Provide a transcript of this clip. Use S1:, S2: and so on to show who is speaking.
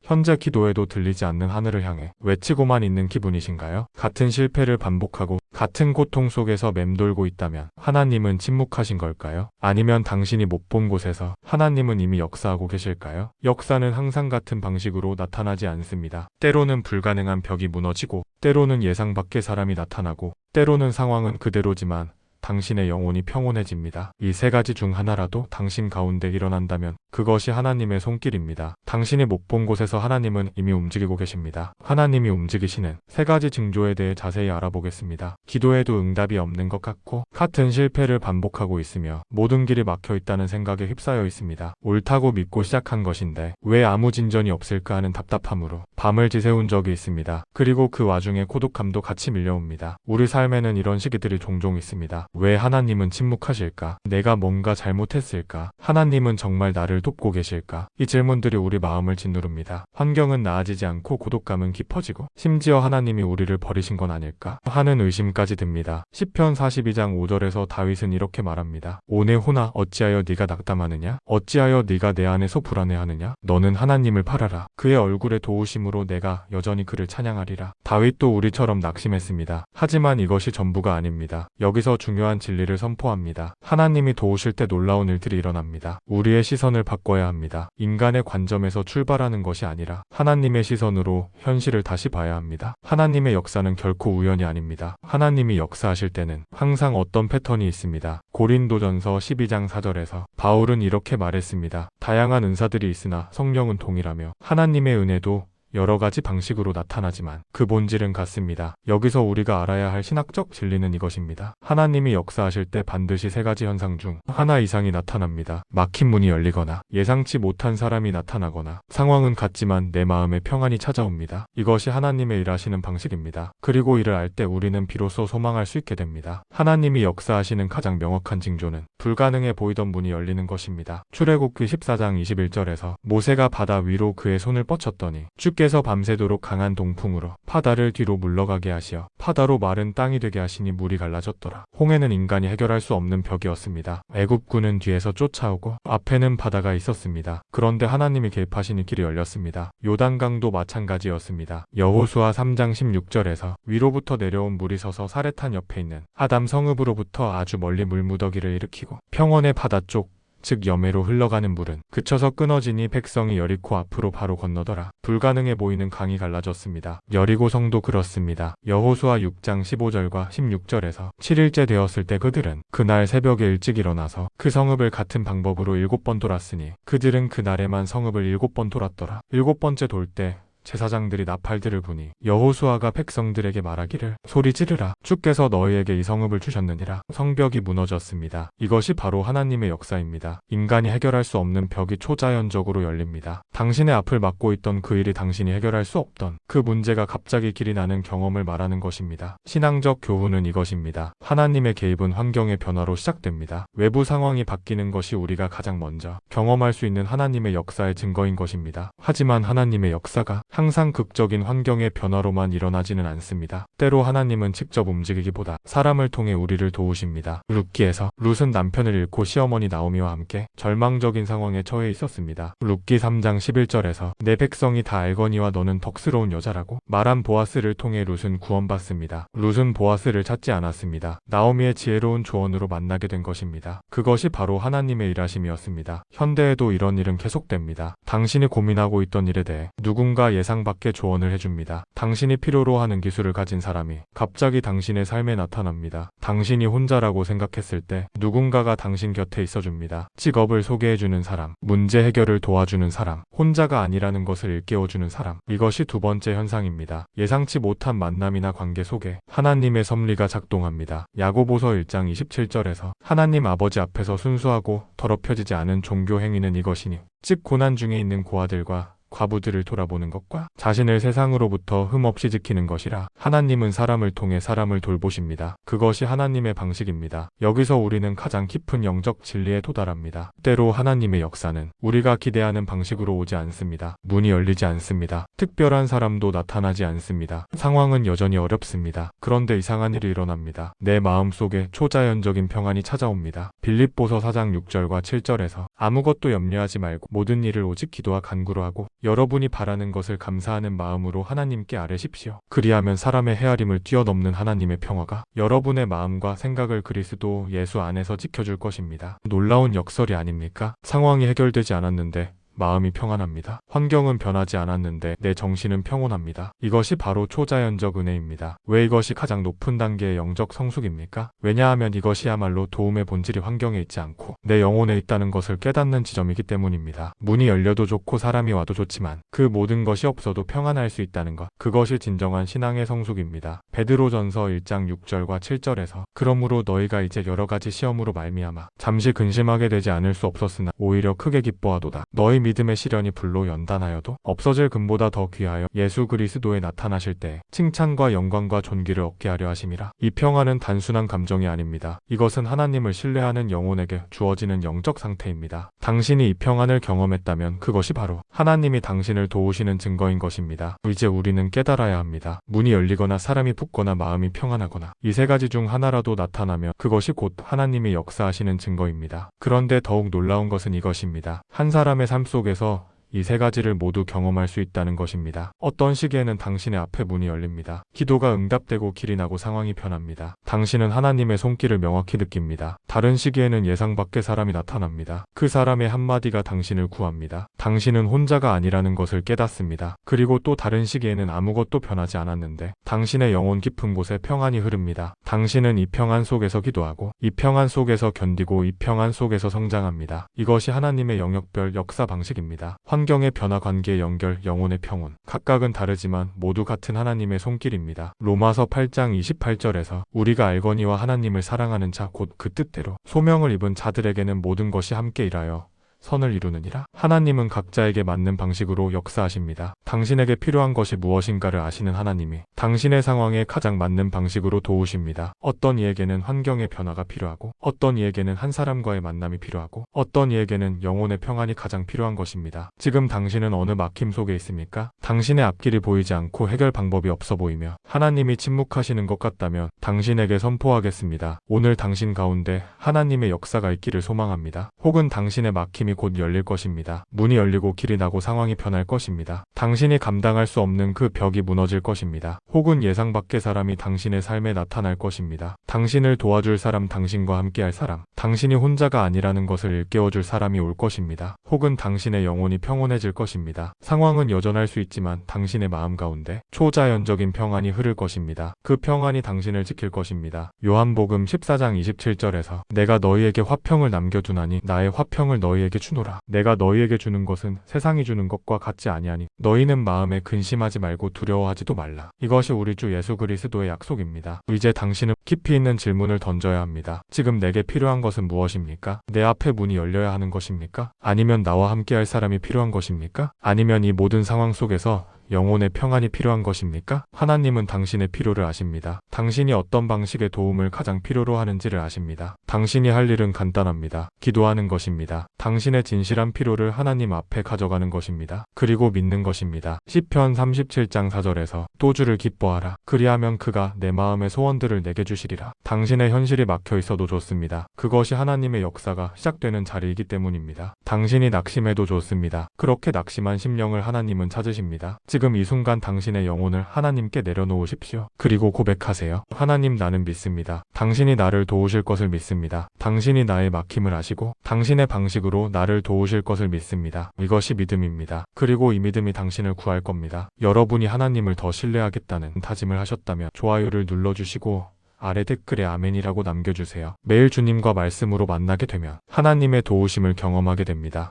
S1: 현재 기도해도 들리지 않는 하늘을 향해 외치고만 있는 기분이신가요? 같은 실패를 반복하고 같은 고통 속에서 맴돌고 있다면 하나님은 침묵하신 걸까요? 아니면 당신이 못 본 곳에서 하나님은 이미 역사하고 계실까요? 역사는 항상 같은 방식으로 나타나지 않습니다. 때로는 불가능한 벽이 무너지고, 때로는 예상 밖의 사람이 나타나고, 때로는 상황은 그대로지만 당신의 영혼이 평온해집니다. 이 세 가지 중 하나라도 당신 가운데 일어난다면 그것이 하나님의 손길입니다. 당신이 못 본 곳에서 하나님은 이미 움직이고 계십니다. 하나님이 움직이시는 세 가지 징조에 대해 자세히 알아보겠습니다. 기도해도 응답이 없는 것 같고, 같은 실패를 반복하고 있으며 모든 길이 막혀 있다는 생각에 휩싸여 있습니다. 옳다고 믿고 시작한 것인데 왜 아무 진전이 없을까 하는 답답함으로 밤을 지새운 적이 있습니다. 그리고 그 와중에 고독감도 같이 밀려옵니다. 우리 삶에는 이런 시기들이 종종 있습니다. 왜 하나님은 침묵하실까? 내가 뭔가 잘못했을까? 하나님은 정말 나를 돕고 계실까? 이 질문들이 우리 마음을 짓누릅니다. 환경은 나아지지 않고 고독감은 깊어지고, 심지어 하나님이 우리를 버리신 건 아닐까 하는 의심까지 듭니다. 시편 42장 5절에서 다윗은 이렇게 말합니다. 오 내 혼아, 어찌하여 네가 낙담하느냐? 어찌하여 네가 내 안에서 불안해하느냐? 너는 하나님을 바라라. 그의 얼굴에 도우심으로 내가 여전히 그를 찬양하리라. 다윗도 우리처럼 낙심했습니다. 하지만 이것이 전부가 아닙니다. 여기서 중요한 진리를 선포합니다. 하나님이 도우실 때 놀라운 일들이 일어납니다. 우리의 시선을 바꿔야 합니다. 인간의 관점에서 출발하는 것이 아니라 하나님의 시선으로 현실을 다시 봐야 합니다. 하나님의 역사는 결코 우연이 아닙니다. 하나님이 역사하실 때는 항상 어떤 패턴이 있습니다. 고린도전서 12장 4절에서 바울은 이렇게 말했습니다. 다양한 은사들이 있으나 성령은 동일하며 하나님의 은혜도 여러 가지 방식으로 나타나지만 그 본질은 같습니다. 여기서 우리가 알아야 할 신학적 진리는 이것입니다. 하나님이 역사하실 때 반드시 세 가지 현상 중 하나 이상이 나타납니다. 막힌 문이 열리거나, 예상치 못한 사람이 나타나거나, 상황은 같지만 내 마음에 평안이 찾아옵니다. 이것이 하나님의 일하시는 방식입니다. 그리고 이를 알 때 우리는 비로소 소망할 수 있게 됩니다. 하나님이 역사하시는 가장 명확한 징조는 불가능해 보이던 문이 열리는 것입니다. 출애굽기 14장 21절에서 모세가 바다 위로 그의 손을 뻗쳤더니 주께서 밤새도록 강한 동풍으로 바다를 뒤로 물러가게 하시어 바다로 마른 땅이 되게 하시니 물이 갈라졌더라. 홍해는 인간이 해결할 수 없는 벽이었습니다. 애굽군은 뒤에서 쫓아오고 앞에는 바다가 있었습니다. 그런데 하나님이 개입하시니 길이 열렸습니다. 요단강도 마찬가지였습니다. 여호수아 3장 16절에서 위로부터 내려온 물이 서서 사레탄 옆에 있는 아담 성읍으로부터 아주 멀리 물무더기를 일으키고 평원의 바다 쪽, 즉 여매로 흘러가는 물은 그쳐서 끊어지니 백성이 여리고 앞으로 바로 건너더라. 불가능해 보이는 강이 갈라졌습니다. 여리고성도 그렇습니다. 여호수아 6장 15절과 16절에서 7일째 되었을 때 그들은 그날 새벽에 일찍 일어나서 그 성읍을 같은 방법으로 7번 돌았으니 그들은 그날에만 성읍을 7번 돌았더라. 7번째 돌 때 제사장들이 나팔들을 부니 여호수아가 백성들에게 말하기를 소리 지르라. 주께서 너희에게 이 성읍을 주셨느니라. 성벽이 무너졌습니다. 이것이 바로 하나님의 역사입니다. 인간이 해결할 수 없는 벽이 초자연적으로 열립니다. 당신의 앞을 막고 있던 그 일이 당신이 해결할 수 없던 그 문제가 갑자기 길이 나는 경험을 말하는 것입니다. 신앙적 교훈은 이것입니다. 하나님의 개입은 환경의 변화로 시작됩니다. 외부 상황이 바뀌는 것이 우리가 가장 먼저 경험할 수 있는 하나님의 역사의 증거인 것입니다. 하지만 하나님의 역사가 항상 극적인 환경의 변화로만 일어나지는 않습니다. 때로 하나님은 직접 움직이기보다 사람을 통해 우리를 도우십니다. 룻기에서 룻은 남편을 잃고 시어머니 나오미와 함께 절망적인 상황에 처해 있었습니다. 룻기 3장 11절에서 내 백성이 다 알거니와 너는 덕스러운 여자라고 말한 보아스를 통해 룻은 구원받습니다. 룻은 보아스를 찾지 않았습니다. 나오미의 지혜로운 조언으로 만나게 된 것입니다. 그것이 바로 하나님의 일하심이었습니다. 현대에도 이런 일은 계속됩니다. 당신이 고민하고 있던 일에 대해 누군가 예상 밖의 조언을 해줍니다. 당신이 필요로 하는 기술을 가진 사람이 갑자기 당신의 삶에 나타납니다. 당신이 혼자라고 생각했을 때 누군가가 당신 곁에 있어줍니다. 직업을 소개해주는 사람, 문제 해결을 도와주는 사람, 혼자가 아니라는 것을 일깨워주는 사람. 이것이 두 번째 현상입니다. 예상치 못한 만남이나 관계 속에 하나님의 섭리가 작동합니다. 야고보서 1장 27절에서 하나님 아버지 앞에서 순수하고 더럽혀지지 않은 종교 행위는 이것이니 즉 고난 중에 있는 고아들과 과부들을 돌아보는 것과 자신을 세상으로부터 흠없이 지키는 것이라. 하나님은 사람을 통해 사람을 돌보십니다. 그것이 하나님의 방식입니다. 여기서 우리는 가장 깊은 영적 진리에 도달합니다. 때로 하나님의 역사는 우리가 기대하는 방식으로 오지 않습니다. 문이 열리지 않습니다. 특별한 사람도 나타나지 않습니다. 상황은 여전히 어렵습니다. 그런데 이상한 일이 일어납니다. 내 마음속에 초자연적인 평안이 찾아옵니다. 빌립보서 4장 6절과 7절에서 아무것도 염려하지 말고 모든 일을 오직 기도와 간구로 하고 여러분이 바라는 것을 감사하는 마음으로 하나님께 아뢰십시오. 그리하면 사람의 헤아림을 뛰어넘는 하나님의 평화가 여러분의 마음과 생각을 그리스도 예수 안에서 지켜줄 것입니다. 놀라운 역설이 아닙니까? 상황이 해결되지 않았는데 마음이 평안합니다. 환경은 변하지 않았는데 내 정신은 평온합니다. 이것이 바로 초자연적 은혜입니다. 왜 이것이 가장 높은 단계의 영적 성숙입니까? 왜냐하면 이것이야말로 도움의 본질이 환경에 있지 않고 내 영혼에 있다는 것을 깨닫는 지점이기 때문입니다. 문이 열려도 좋고 사람이 와도 좋지만 그 모든 것이 없어도 평안할 수 있다는 것, 그것이 진정한 신앙의 성숙입니다. 베드로전서 1장 6절과 7절에서 그러므로 너희가 이제 여러 가지 시험으로 말미암아 잠시 근심하게 되지 않을 수 없었으나 오히려 크게 기뻐하도다. 너희 믿음의 시련이 불로 연단하여도 없어질 금보다 더 귀하여 예수 그리스도에 나타나실 때 칭찬과 영광과 존귀를 얻게 하려 하심이라. 이 평안은 단순한 감정이 아닙니다. 이것은 하나님을 신뢰하는 영혼에게 주어지는 영적 상태입니다. 당신이 이 평안을 경험했다면 그것이 바로 하나님이 당신을 도우시는 증거인 것입니다. 이제 우리는 깨달아야 합니다. 문이 열리거나 사람이 붙거나 마음이 평안하거나 이 세 가지 중 하나라도 나타나면 그것이 곧 하나님이 역사하시는 증거입니다. 그런데 더욱 놀라운 것은 이것입니다. 한 사람의 삶 속에서 이 세 가지를 모두 경험할 수 있다는 것입니다. 어떤 시기에는 당신의 앞에 문이 열립니다. 기도가 응답되고 길이 나고 상황이 변합니다. 당신은 하나님의 손길을 명확히 느낍니다. 다른 시기에는 예상 밖의 사람이 나타납니다. 그 사람의 한마디가 당신을 구합니다. 당신은 혼자가 아니라는 것을 깨닫습니다. 그리고 또 다른 시기에는 아무것도 변하지 않았는데 당신의 영혼 깊은 곳에 평안이 흐릅니다. 당신은 이 평안 속에서 기도하고 이 평안 속에서 견디고 이 평안 속에서 성장합니다. 이것이 하나님의 영역별 역사 방식입니다. 환경의 변화, 관계의 연결, 영혼의 평온. 각각은 다르지만 모두 같은 하나님의 손길입니다. 로마서 8장 28절에서 우리가 알거니와 하나님을 사랑하는 자 곧 그 뜻대로 소명을 입은 자들에게는 모든 것이 함께 일하여 선을 이루느니라. 하나님은 각자에게 맞는 방식으로 역사하십니다. 당신에게 필요한 것이 무엇인가를 아시는 하나님이 당신의 상황에 가장 맞는 방식으로 도우십니다. 어떤 이에게는 환경의 변화가 필요하고 어떤 이에게는 한 사람과의 만남이 필요하고 어떤 이에게는 영혼의 평안이 가장 필요한 것입니다. 지금 당신은 어느 막힘 속에 있습니까? 당신의 앞길이 보이지 않고 해결 방법이 없어 보이며 하나님이 침묵하시는 것 같다면 당신에게 선포하겠습니다. 오늘 당신 가운데 하나님의 역사가 있기를 소망합니다. 혹은 당신의 막힘이 곧 열릴 것입니다. 문이 열리고 길이 나고 상황이 변할 것입니다. 당신이 감당할 수 없는 그 벽이 무너질 것입니다. 혹은 예상 밖의 사람이 당신의 삶에 나타날 것입니다. 당신을 도와줄 사람, 당신과 함께할 사람, 당신이 혼자가 아니라는 것을 일깨워줄 사람이 올 것입니다. 혹은 당신의 영혼이 평온해질 것입니다. 상황은 여전할 수 있지만 당신의 마음 가운데 초자연적인 평안이 흐를 것입니다. 그 평안이 당신을 지킬 것입니다. 요한복음 14장 27절에서 내가 너희에게 화평을 남겨두나니 나의 화평을 너희에게 주노라. 내가 너희에게 주는 것은 세상이 주는 것과 같지 아니하니 너희는 마음에 근심하지 말고 두려워하지도 말라. 이것이 우리 주 예수 그리스도의 약속입니다. 이제 당신은 깊이 있는 질문을 던져야 합니다. 지금 내게 필요한 것은 무엇입니까? 내 앞에 문이 열려야 하는 것입니까? 아니면 나와 함께할 사람이 필요한 것입니까? 아니면 이 모든 상황 속에서 영혼의 평안이 필요한 것입니까? 하나님은 당신의 필요를 아십니다. 당신이 어떤 방식의 도움을 가장 필요로 하는지를 아십니다. 당신이 할 일은 간단합니다. 기도하는 것입니다. 당신의 진실한 필요를 하나님 앞에 가져가는 것입니다. 그리고 믿는 것입니다. 시편 37장 4절에서 또 주를 기뻐하라. 그리하면 그가 내 마음의 소원들을 내게 주시리라. 당신의 현실이 막혀 있어도 좋습니다. 그것이 하나님의 역사가 시작되는 자리이기 때문입니다. 당신이 낙심해도 좋습니다. 그렇게 낙심한 심령을 하나님은 찾으십니다. 지금 이 순간 당신의 영혼을 하나님께 내려놓으십시오. 그리고 고백하세요. 하나님, 나는 믿습니다. 당신이 나를 도우실 것을 믿습니다. 당신이 나의 막힘을 아시고 당신의 방식으로 나를 도우실 것을 믿습니다. 이것이 믿음입니다. 그리고 이 믿음이 당신을 구할 겁니다. 여러분이 하나님을 더 신뢰하겠다는 다짐을 하셨다면 좋아요를 눌러주시고 아래 댓글에 아멘이라고 남겨주세요. 매일 주님과 말씀으로 만나게 되면 하나님의 도우심을 경험하게 됩니다.